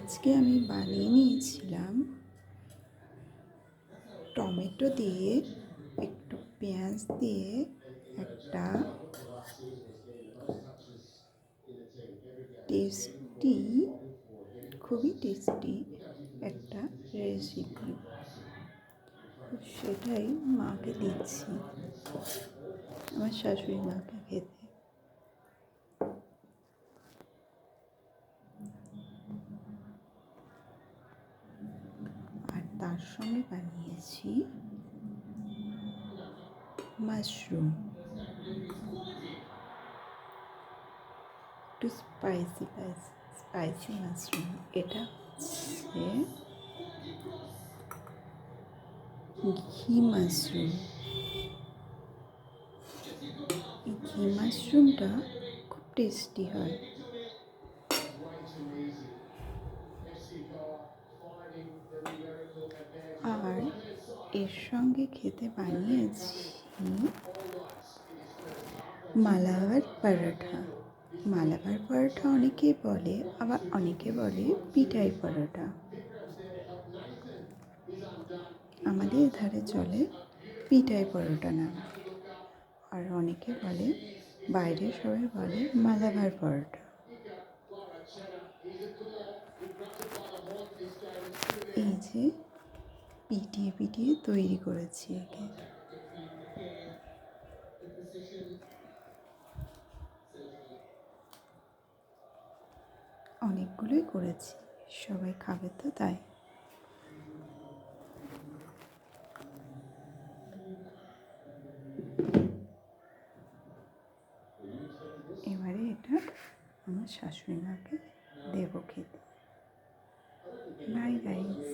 আজকে আমি বানিয়ে নিয়েছিলাম টমেটো দিয়ে, একটু পেঁয়াজ দিয়ে একটা টেস্টি, খুবই টেস্টি একটা রেসিপি। সেটাই মাকে দিচ্ছি, আমার শাশুড়ি মাকে খেতে। আর তার সঙ্গে বানিয়েছি মাশরুম, একটু স্পাইসি মাশরুম। এটা হচ্ছে ঘি মাশরুম। এই ঘি মাশরুমটা খুব টেস্টি হয়। আর এর সঙ্গে খেতে বানিয়েছি মালাবার পরোটা। মালাবার পরোটা অনেকে বলে, আবার অনেকে বলে পিঠাই পরোটা। আমাদের ধারে চলে পিঠাই পরোটা নাম। আর অনেকে বলে, বাইরে সবাই বলে মালাবার পরোটা। এই যে পিটিয়ে পিটিয়ে তৈরি করেছি একে। অনেকগুলোই করেছি, সবাই খাবে তো তাই। এবারে এটা আমার শাশুড়ি মাকে দেবো খেতে। Bye guys.